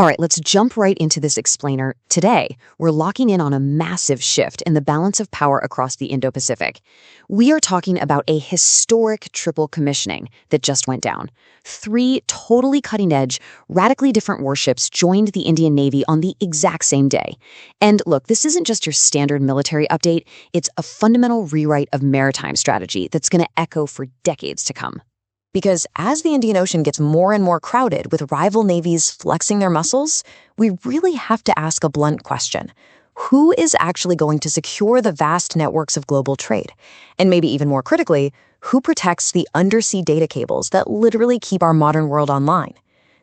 All right, let's jump right into this explainer. Today, we're locking in on a massive shift in the balance of power across the Indo-Pacific. We are talking about a historic triple commissioning that just went down. 3 totally cutting-edge, radically different warships joined the Indian Navy on the exact same day. And look, this isn't just your standard military update, it's a fundamental rewrite of maritime strategy that's going to echo for decades to come. Because as the Indian Ocean gets more and more crowded with rival navies flexing their muscles, we really have to ask a blunt question. Who is actually going to secure the vast networks of global trade? And maybe even more critically, who protects the undersea data cables that literally keep our modern world online?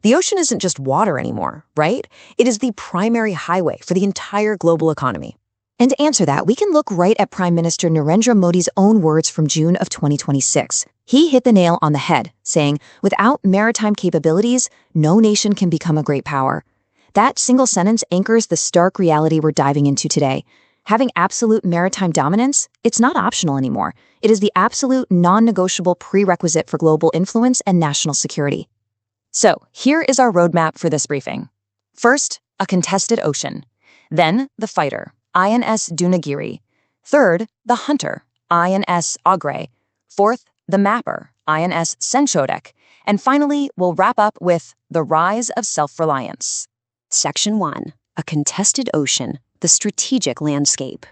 The ocean isn't just water anymore, right? It is the primary highway for the entire global economy. And to answer that, we can look right at Prime Minister Narendra Modi's own words from June of 2026. He hit the nail on the head, saying, "Without maritime capabilities, no nation can become a great power." That single sentence anchors the stark reality we're diving into today. Having absolute maritime dominance, it's not optional anymore. It is the absolute non-negotiable prerequisite for global influence and national security. So, here is our roadmap for this briefing. First, a contested ocean. Then, the fighter, INS Dunagiri. Third, the hunter, INS Agre. Fourth, the mapper, INS Senchodek. And finally, we'll wrap up with the rise of self-reliance. Section 1. A contested ocean, the strategic landscape.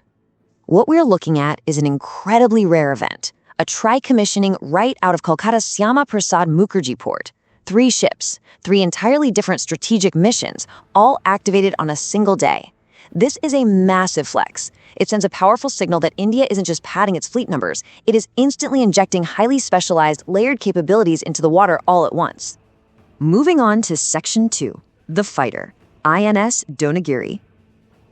What we're looking at is an incredibly rare event, a tri-commissioning right out of Kolkata's Syama Prasad Mukherjee port. 3 ships, 3 entirely different strategic missions, all activated on a single day. This is a massive flex. It sends a powerful signal that India isn't just padding its fleet numbers, it is instantly injecting highly specialized, layered capabilities into the water all at once. Moving on to Section 2, the fighter, INS Donagiri.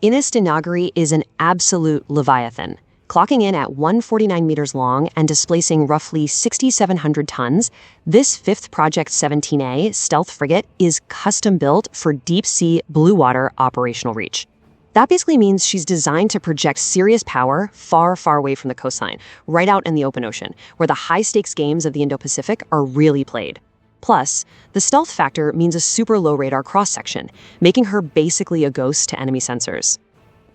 INS Donagiri is an absolute leviathan. Clocking in at 149 meters long and displacing roughly 6,700 tons, this 5th Project 17A stealth frigate is custom-built for deep-sea, blue-water operational reach. That basically means she's designed to project serious power far, far away from the coastline, right out in the open ocean, where the high-stakes games of the Indo-Pacific are really played. Plus, the stealth factor means a super low radar cross-section, making her basically a ghost to enemy sensors.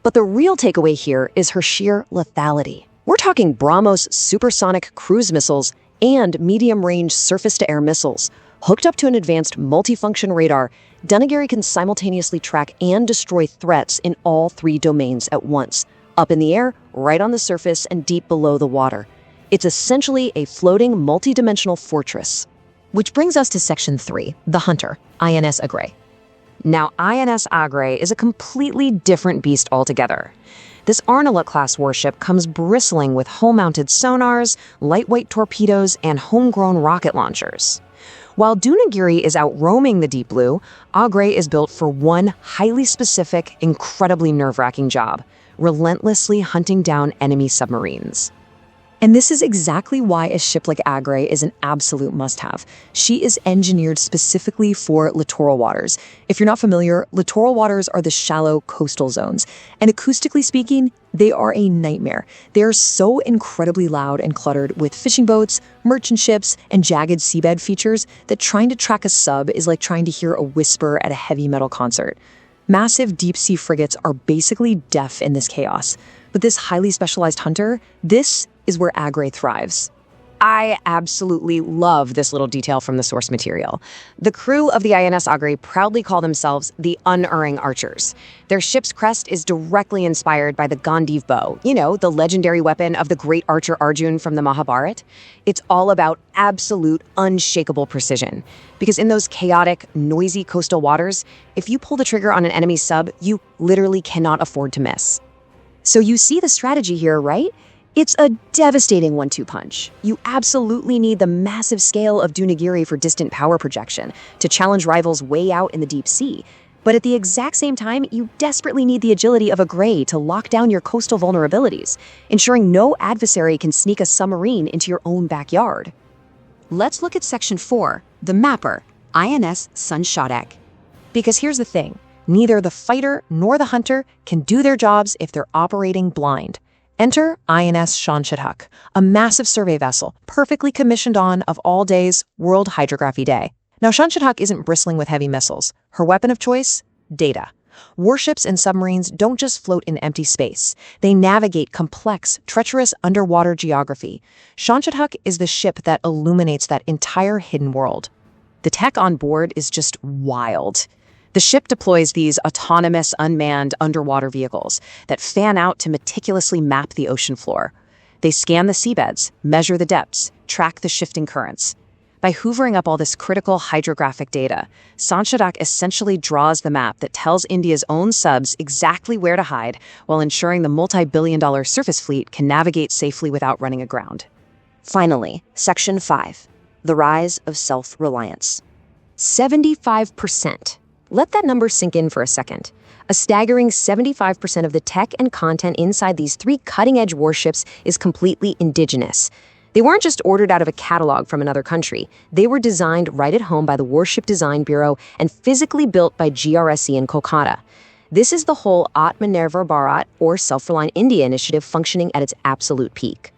But the real takeaway here is her sheer lethality. We're talking BrahMos supersonic cruise missiles and medium-range surface-to-air missiles. Hooked up to an advanced multifunction radar, Donagiri can simultaneously track and destroy threats in all 3 domains at once, up in the air, right on the surface, and deep below the water. It's essentially a floating, multidimensional fortress. Which brings us to Section 3, the hunter, INS Agre. Now, INS Agre is a completely different beast altogether. This Arnala-class warship comes bristling with hull-mounted sonars, lightweight torpedoes, and homegrown rocket launchers. While Dunagiri is out roaming the deep blue, Agre is built for one highly specific, incredibly nerve-wracking job: relentlessly hunting down enemy submarines. And this is exactly why a ship like Agre is an absolute must-have. She is engineered specifically for littoral waters. If you're not familiar, littoral waters are the shallow coastal zones. And acoustically speaking, they are a nightmare. They are so incredibly loud and cluttered with fishing boats, merchant ships, and jagged seabed features that trying to track a sub is like trying to hear a whisper at a heavy metal concert. Massive deep-sea frigates are basically deaf in this chaos. But this highly specialized hunter, this is where Agre thrives. I absolutely love this little detail from the source material. The crew of the INS Agre proudly call themselves the unerring archers. Their ship's crest is directly inspired by the Gandiv bow, the legendary weapon of the great archer Arjun from the Mahabharata. It's all about absolute, unshakable precision. Because in those chaotic, noisy coastal waters, if you pull the trigger on an enemy sub, you literally cannot afford to miss. So you see the strategy here, right? It's a devastating 1-2 punch. You absolutely need the massive scale of Dunagiri for distant power projection to challenge rivals way out in the deep sea. But at the exact same time, you desperately need the agility of Agre to lock down your coastal vulnerabilities, ensuring no adversary can sneak a submarine into your own backyard. Let's look at Section 4, the mapper, INS Senchodek. Because here's the thing. Neither the fighter nor the hunter can do their jobs if they're operating blind. Enter INS Senchodek, a massive survey vessel, perfectly commissioned on, of all days, World Hydrography Day. Now, Senchodek isn't bristling with heavy missiles. Her weapon of choice? Data. Warships and submarines don't just float in empty space. They navigate complex, treacherous underwater geography. Shanchathuk is the ship that illuminates that entire hidden world. The tech on board is just wild. The ship deploys these autonomous, unmanned underwater vehicles that fan out to meticulously map the ocean floor. They scan the seabeds, measure the depths, track the shifting currents. By hoovering up all this critical hydrographic data, Shanchathuk essentially draws the map that tells India's own subs exactly where to hide while ensuring the multi-billion-dollar surface fleet can navigate safely without running aground. Finally, Section 5, the rise of self-reliance. 75%. Let that number sink in for a second. A staggering 75% of the tech and content inside these 3 cutting-edge warships is completely indigenous. They weren't just ordered out of a catalog from another country. They were designed right at home by the Warship Design Bureau and physically built by GRSE in Kolkata. This is the whole Atmanirbhar Bharat, or Self-Reliant India initiative, functioning at its absolute peak.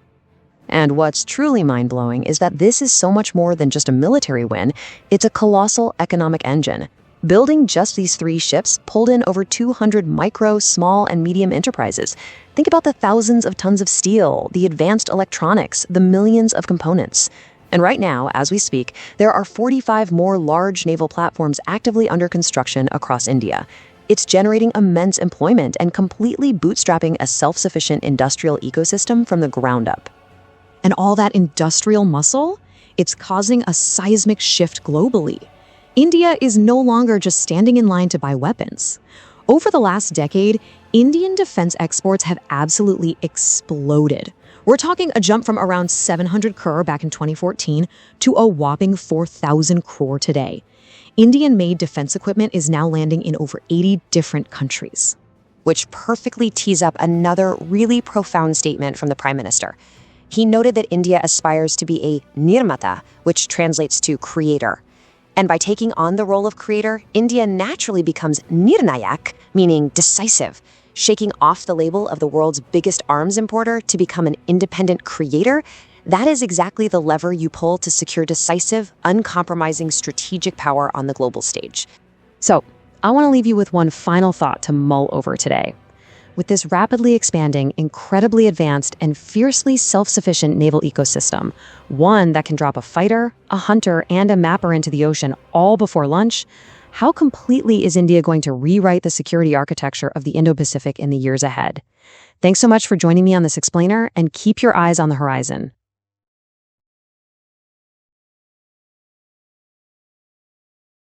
And what's truly mind-blowing is that this is so much more than just a military win. It's a colossal economic engine. Building just these 3 ships pulled in over 200 micro, small, and medium enterprises. Think about the thousands of tons of steel, the advanced electronics, the millions of components. And right now, as we speak, there are 45 more large naval platforms actively under construction across India. It's generating immense employment and completely bootstrapping a self-sufficient industrial ecosystem from the ground up. And all that industrial muscle? It's causing a seismic shift globally. India is no longer just standing in line to buy weapons. Over the last decade, Indian defense exports have absolutely exploded. We're talking a jump from around 700 crore back in 2014 to a whopping 4,000 crore today. Indian-made defense equipment is now landing in over 80 different countries. Which perfectly tees up another really profound statement from the Prime Minister. He noted that India aspires to be a nirmata, which translates to creator. And by taking on the role of creator, India naturally becomes nirnayak, meaning decisive, shaking off the label of the world's biggest arms importer to become an independent creator. That is exactly the lever you pull to secure decisive, uncompromising strategic power on the global stage. So, I want to leave you with one final thought to mull over today. With this rapidly expanding, incredibly advanced, and fiercely self-sufficient naval ecosystem, one that can drop a fighter, a hunter, and a mapper into the ocean all before lunch, how completely is India going to rewrite the security architecture of the Indo-Pacific in the years ahead? Thanks so much for joining me on this explainer, and keep your eyes on the horizon.